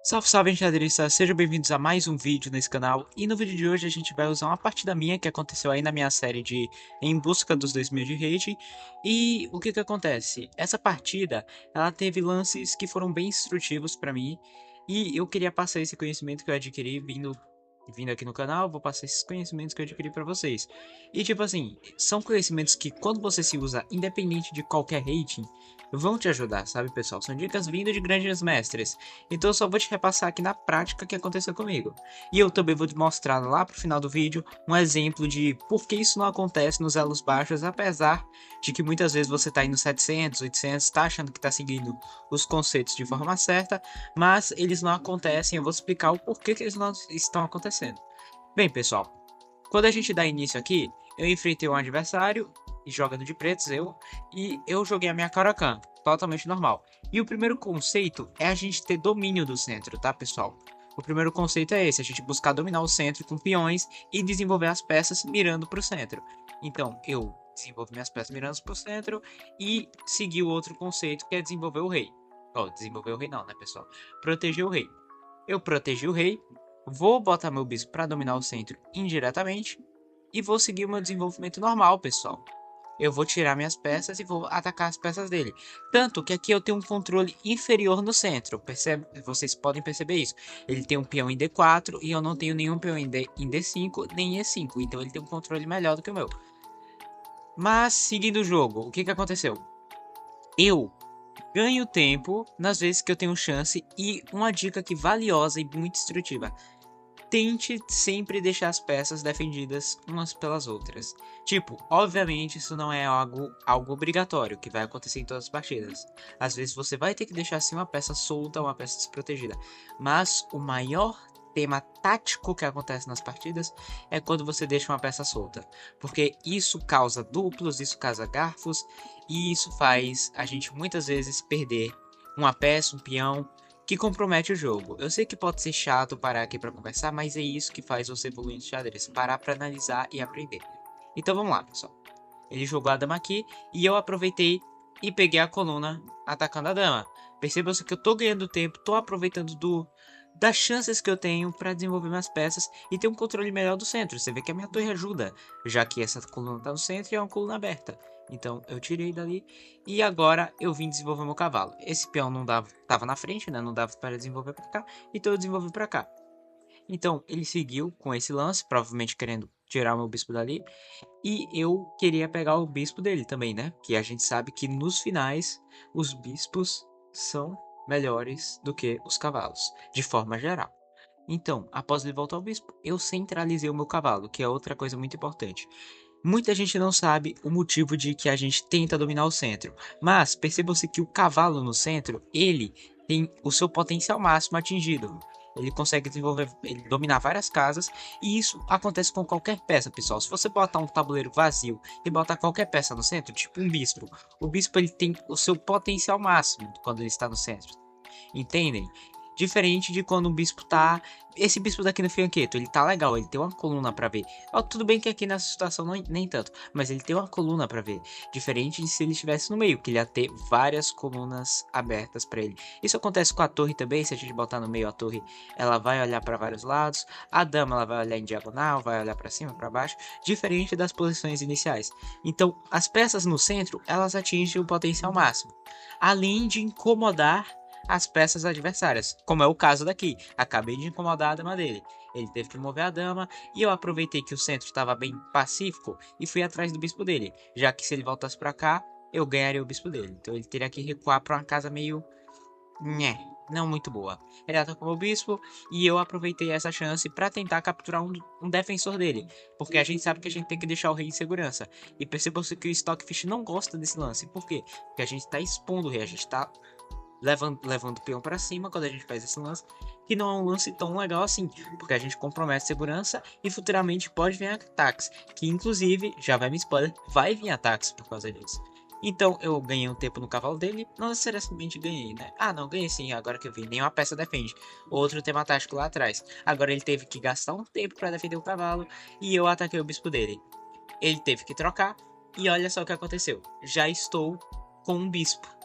Salve, salve, enxadristas! Sejam bem-vindos a mais um vídeo nesse canal. E no vídeo de hoje a gente vai usar uma partida minha que aconteceu aí na minha série de Em Busca dos 2000 de Rage. E o que que acontece? Essa partida, ela teve lances que foram bem instrutivos pra mim. E eu queria passar esse conhecimento que eu adquiri vindo aqui no canal. Vou passar esses conhecimentos que eu adquiri pra vocês. E tipo assim, são conhecimentos que quando você se usa independente de qualquer rating, vão te ajudar, sabe, pessoal? São dicas vindas de grandes mestres. Então eu só vou te repassar aqui na prática o que aconteceu comigo. E eu também vou te mostrar lá pro final do vídeo um exemplo de por que isso não acontece nos elos baixos, apesar de que muitas vezes você tá indo 700, 800, tá achando que tá seguindo os conceitos de forma certa, mas eles não acontecem. Eu vou explicar o porquê que eles não estão acontecendo. Bem, pessoal, quando a gente dá início aqui, eu enfrentei um adversário, jogando de pretos, e eu joguei a minha Caracan, totalmente normal. E o primeiro conceito é a gente ter domínio do centro, tá, pessoal? O primeiro conceito é esse, a gente buscar dominar o centro com peões e desenvolver as peças mirando para o centro. Então, eu desenvolvi minhas peças mirando para o centro e segui o outro conceito que é desenvolver o rei. Oh, desenvolver o rei não, né, pessoal? Proteger o rei. Eu protegi o rei, vou botar meu bispo para dominar o centro indiretamente e vou seguir o meu desenvolvimento normal, pessoal. Eu vou tirar minhas peças e vou atacar as peças dele. Tanto que aqui eu tenho um controle inferior no centro. Percebe? Vocês podem perceber isso. Ele tem um peão em D4 e eu não tenho nenhum peão em D5 nem em E5. Então ele tem um controle melhor do que o meu. Mas, seguindo o jogo, o que que aconteceu? Eu ganho tempo nas vezes que eu tenho chance e uma dica que valiosa e muito instrutiva. Tente sempre deixar as peças defendidas umas pelas outras. Tipo, obviamente isso não é algo obrigatório que vai acontecer em todas as partidas. Às vezes você vai ter que deixar assim uma peça solta, uma peça desprotegida. Mas o maior tema tático que acontece nas partidas é quando você deixa uma peça solta. Porque isso causa duplos, isso causa garfos e isso faz a gente muitas vezes perder uma peça, um peão que compromete o jogo. Eu sei que pode ser chato parar aqui para conversar, mas é isso que faz você evoluir no xadrez, parar para analisar e aprender. Então vamos lá, pessoal. Ele jogou a dama aqui e eu aproveitei e peguei a coluna atacando a dama. Percebam que eu tô ganhando tempo, tô aproveitando das chances que eu tenho para desenvolver minhas peças e ter um controle melhor do centro. Você vê que a minha torre ajuda, já que essa coluna tá no centro e é uma coluna aberta. Então eu tirei dali e agora eu vim desenvolver meu cavalo. Esse peão não dava, tava na frente, né? Não dava para desenvolver para cá, então eu desenvolvi para cá. Então ele seguiu com esse lance, provavelmente querendo tirar o meu bispo dali. E eu queria pegar o bispo dele também, né? Que a gente sabe que nos finais os bispos são melhores do que os cavalos, de forma geral. Então, após ele voltar ao bispo, eu centralizei o meu cavalo, que é outra coisa muito importante. Muita gente não sabe o motivo de que a gente tenta dominar o centro, mas percebam-se que o cavalo no centro, ele tem o seu potencial máximo atingido. Ele consegue desenvolver, ele dominar várias casas, e isso acontece com qualquer peça, pessoal. Se você botar um tabuleiro vazio e botar qualquer peça no centro, tipo um bispo, o bispo ele tem o seu potencial máximo quando ele está no centro. Entendem? Diferente de quando um bispo tá. Esse bispo daqui no fianqueto, ele tá legal, ele tem uma coluna pra ver. Ó, tudo bem que aqui nessa situação não, nem tanto, mas ele tem uma coluna pra ver. Diferente de se ele estivesse no meio, que ele ia ter várias colunas abertas pra ele. Isso acontece com a torre também, se a gente botar no meio a torre, ela vai olhar pra vários lados. A dama, ela vai olhar em diagonal, vai olhar pra cima, pra baixo, diferente das posições iniciais. Então, as peças no centro, elas atingem o potencial máximo. Além de incomodar as peças adversárias, como é o caso daqui. Acabei de incomodar a dama dele. Ele teve que mover a dama e eu aproveitei que o centro estava bem pacífico e fui atrás do bispo dele, já que se ele voltasse para cá, eu ganharia o bispo dele. Então ele teria que recuar para uma casa meio, nhé, não muito boa. Ele atacou o bispo e eu aproveitei essa chance para tentar capturar um defensor dele, porque a gente sabe que a gente tem que deixar o rei em segurança. E percebam-se que o Stockfish não gosta desse lance. Por quê? Porque a gente está expondo o rei, a gente está levando o peão para cima quando a gente faz esse lance, que não é um lance tão legal assim, porque a gente compromete segurança e futuramente pode vir ataques, que inclusive, já vai me spoiler, vai vir ataques por causa disso. Então eu ganhei um tempo no cavalo dele, não necessariamente ganhei, né? Ah, não, ganhei sim, agora que eu vi, nenhuma peça defende. Outro tema tático lá atrás. Agora ele teve que gastar um tempo para defender o cavalo e eu ataquei o bispo dele. Ele teve que trocar e olha só o que aconteceu. Já estou com um bispo.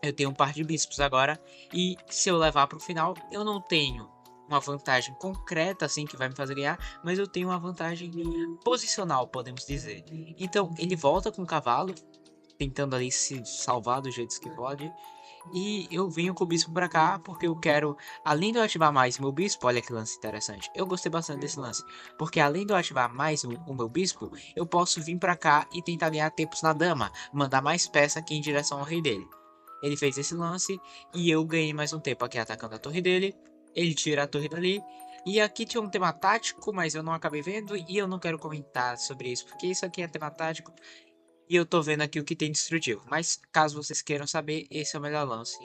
Eu tenho um par de bispos agora, e se eu levar para o final, eu não tenho uma vantagem concreta assim que vai me fazer ganhar, mas eu tenho uma vantagem posicional, podemos dizer. Então ele volta com o cavalo, tentando ali se salvar do jeito que pode. E eu venho com o bispo pra cá porque eu quero, além de eu ativar mais meu bispo, olha que lance interessante. Eu gostei bastante desse lance, porque além de eu ativar mais o meu bispo, eu posso vir pra cá e tentar ganhar tempos na dama, mandar mais peça aqui em direção ao rei dele. Ele fez esse lance e eu ganhei mais um tempo aqui atacando a torre dele. Ele tira a torre dali. E aqui tinha um tema tático, mas eu não acabei vendo e eu não quero comentar sobre isso, porque isso aqui é tema tático e eu tô vendo aqui o que tem destrutivo. Mas caso vocês queiram saber, esse é o melhor lance.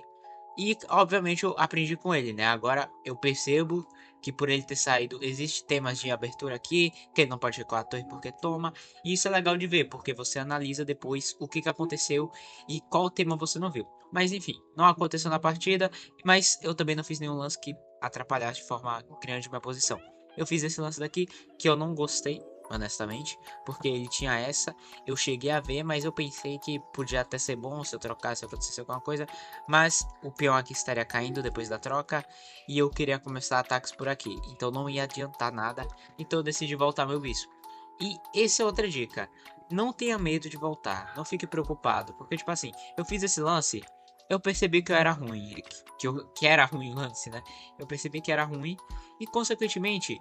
E obviamente eu aprendi com ele, né? Agora eu percebo que por ele ter saído, existe temas de abertura aqui, que ele não pode recuar a torre porque toma. E isso é legal de ver, porque você analisa depois o que, que aconteceu e qual tema você não viu. Mas enfim, não aconteceu na partida, mas eu também não fiz nenhum lance que atrapalhasse de forma grande minha posição. Eu fiz esse lance daqui que eu não gostei, honestamente, porque ele tinha essa, eu cheguei a ver, mas eu pensei que podia até ser bom se eu trocasse, se acontecesse alguma coisa, mas o peão aqui estaria caindo depois da troca e eu queria começar ataques por aqui, então não ia adiantar nada, então eu decidi voltar meu bispo. E essa é outra dica, não tenha medo de voltar, não fique preocupado, porque tipo assim, eu fiz esse lance, eu percebi que eu era ruim, que era ruim o lance, né? Eu percebi que era ruim e consequentemente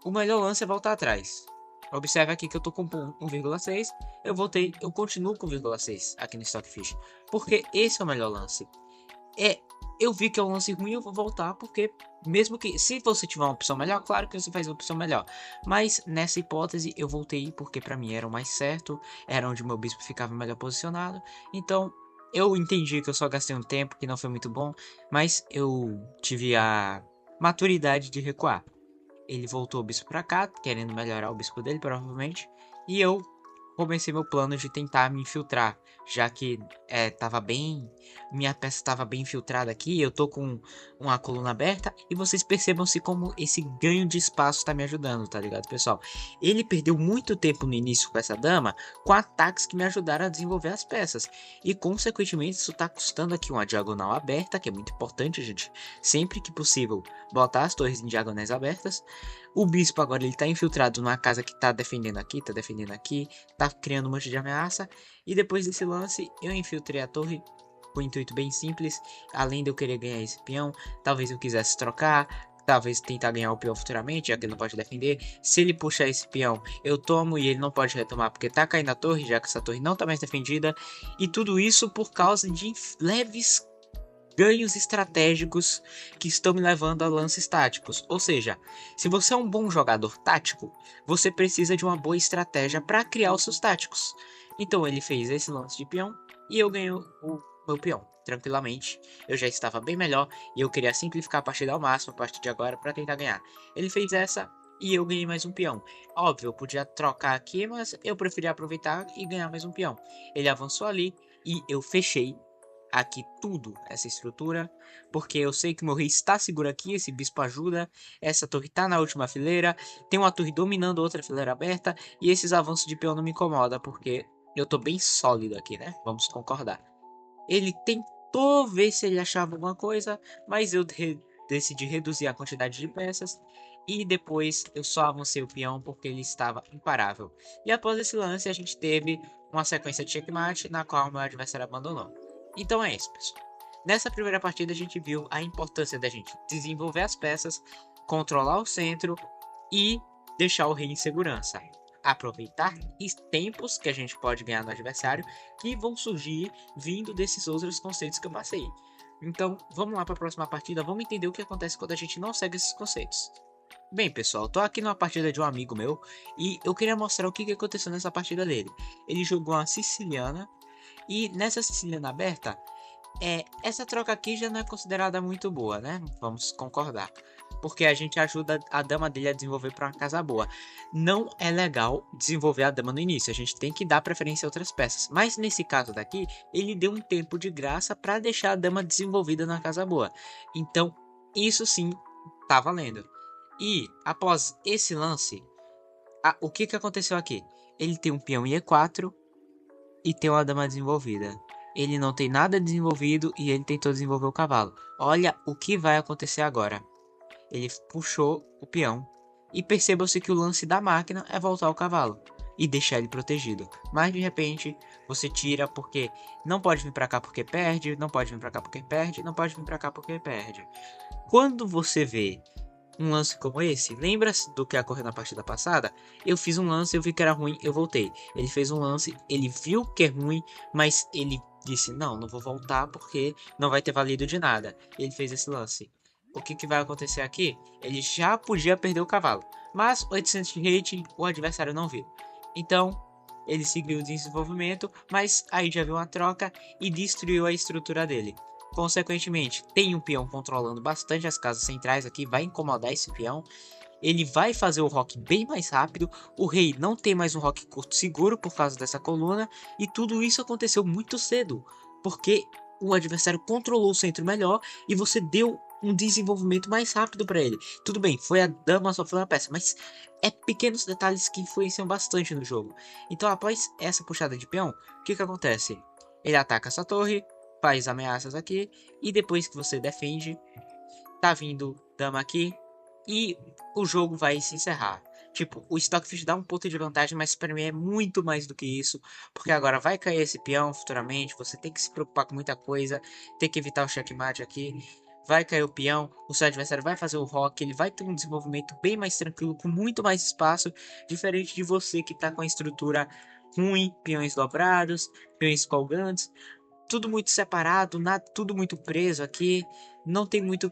o melhor lance é voltar atrás. Observe aqui que eu tô com 1,6, eu voltei, eu continuo com 1,6 aqui no Stockfish, porque esse é o melhor lance. É, eu vi que é um lance ruim, eu vou voltar, porque mesmo que, se você tiver uma opção melhor, claro que você faz uma opção melhor. Mas nessa hipótese eu voltei porque pra mim era o mais certo, era onde meu bispo ficava melhor posicionado. Então eu entendi que eu só gastei um tempo que não foi muito bom, mas eu tive a maturidade de recuar. Ele voltou o bispo pra cá, querendo melhorar o bispo dele, provavelmente. E eu comecei meu plano de tentar me infiltrar, já que tava bem, minha peça estava bem infiltrada aqui, eu tô com uma coluna aberta e vocês percebam-se como esse ganho de espaço tá me ajudando, tá ligado, pessoal? Ele perdeu muito tempo no início com essa dama, com ataques que me ajudaram a desenvolver as peças e consequentemente isso tá custando aqui uma diagonal aberta, que é muito importante, gente, sempre que possível botar as torres em diagonais abertas. O bispo agora ele tá infiltrado numa casa que tá defendendo aqui, tá criando um monte de ameaça. E depois desse lance, eu infiltrei a torre com um intuito bem simples. Além de eu querer ganhar esse peão, talvez eu quisesse trocar, talvez tentar ganhar o peão futuramente, já que ele não pode defender. Se ele puxar esse peão, eu tomo e ele não pode retomar porque tá caindo a torre, já que essa torre não tá mais defendida. E tudo isso por causa de leves ganhos estratégicos que estão me levando a lances táticos. Ou seja, se você é um bom jogador tático, você precisa de uma boa estratégia para criar os seus táticos. Então ele fez esse lance de peão e eu ganhei o meu peão tranquilamente. Eu já estava bem melhor e eu queria simplificar a partida ao máximo a partir de agora para tentar ganhar. Ele fez essa e eu ganhei mais um peão. Óbvio, eu podia trocar aqui, mas eu preferi aproveitar e ganhar mais um peão. Ele avançou ali e eu fechei aqui tudo, essa estrutura, porque eu sei que o meu rei está seguro aqui, esse bispo ajuda, essa torre está na última fileira, tem uma torre dominando outra fileira aberta, e esses avanços de peão não me incomodam, porque eu tô bem sólido aqui, né? Vamos concordar. Ele tentou ver se ele achava alguma coisa, mas eu decidi reduzir a quantidade de peças, e depois eu só avancei o peão porque ele estava imparável. E após esse lance, a gente teve uma sequência de checkmate na qual meu adversário abandonou. Então é isso, pessoal. Nessa primeira partida a gente viu a importância da gente desenvolver as peças, controlar o centro e deixar o rei em segurança. Aproveitar os tempos que a gente pode ganhar no adversário que vão surgir vindo desses outros conceitos que eu passei. Então, vamos lá para a próxima partida, vamos entender o que acontece quando a gente não segue esses conceitos. Bem, pessoal, tô aqui numa partida de um amigo meu e eu queria mostrar o que aconteceu nessa partida dele. Ele jogou uma siciliana e nessa siciliana aberta, essa troca aqui já não é considerada muito boa, né? Vamos concordar. Porque a gente ajuda a dama dele a desenvolver para uma casa boa. Não é legal desenvolver a dama no início, a gente tem que dar preferência a outras peças. Mas nesse caso daqui, ele deu um tempo de graça para deixar a dama desenvolvida na casa boa. Então, isso sim tá valendo. E após esse lance, o que aconteceu aqui? Ele tem um peão em E4 e tem uma dama desenvolvida. ele não tem nada desenvolvido e ele tentou desenvolver o cavalo. Olha o que vai acontecer agora. Ele puxou o peão e perceba-se que o lance da máquina é voltar o cavalo e deixar ele protegido. Mas de repente você tira porque não pode vir para cá porque perde, não pode vir para cá porque perde, não pode vir para cá porque perde. Quando você vê um lance como esse, lembra-se do que ocorreu na partida passada? Eu fiz um lance, eu vi que era ruim, eu voltei. Ele fez um lance, ele viu que é ruim, mas ele disse: Não, não vou voltar porque não vai ter valido de nada. Ele fez esse lance. O que, que vai acontecer aqui? Ele já podia perder o cavalo, mas 800 de rating o adversário não viu. Então ele seguiu o desenvolvimento, mas aí já viu uma troca e destruiu a estrutura dele. Consequentemente, tem um peão controlando bastante as casas centrais aqui, vai incomodar esse peão. Ele vai fazer o rock bem mais rápido. O rei não tem mais um rock curto seguro por causa dessa coluna. E tudo isso aconteceu muito cedo, porque o adversário controlou o centro melhor e você deu um desenvolvimento mais rápido para ele. Tudo bem, foi a dama só foi uma peça, mas é pequenos detalhes que influenciam bastante no jogo. Então, após essa puxada de peão, o que acontece? Ele ataca essa torre, faz ameaças aqui, e depois que você defende, tá vindo dama aqui, e o jogo vai se encerrar. Tipo, o Stockfish dá um ponto de vantagem, mas para mim é muito mais do que isso, porque agora vai cair esse peão futuramente, você tem que se preocupar com muita coisa, tem que evitar o checkmate aqui, vai cair o peão, o seu adversário vai fazer o rock, ele vai ter um desenvolvimento bem mais tranquilo, com muito mais espaço, diferente de você que tá com a estrutura ruim, peões dobrados, peões colgantes, tudo muito separado, nada, tudo muito preso aqui, não tem muito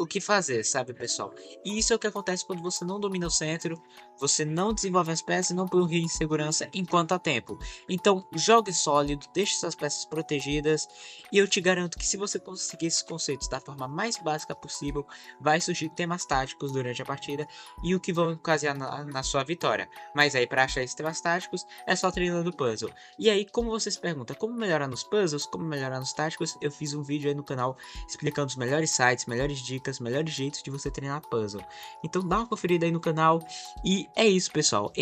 o que fazer, sabe, pessoal? E isso é o que acontece quando você não domina o centro, você não desenvolve as peças e não põe o rei em segurança enquanto há tempo. Então, jogue sólido, deixe suas peças protegidas e eu te garanto que se você conseguir esses conceitos da forma mais básica possível, vai surgir temas táticos durante a partida e o que vão ocasionar na sua vitória. Mas aí, para achar esses temas táticos, é só treinando o puzzle. E aí, como você se pergunta, como melhorar nos puzzles, como melhorar nos táticos, eu fiz um vídeo aí no canal explicando os melhores sites, melhores dicas, melhores jeitos de você treinar puzzle. Então dá uma conferida aí no canal. E é isso, pessoal.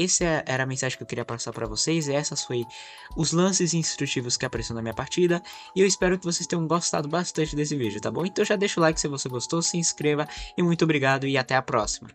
Era a mensagem que eu queria passar para vocês. E essas foi os lances instrutivos que apareceram na minha partida. E eu espero que vocês tenham gostado bastante desse vídeo, tá bom? Então já deixa o like se você gostou, se inscreva. E muito obrigado e até a próxima.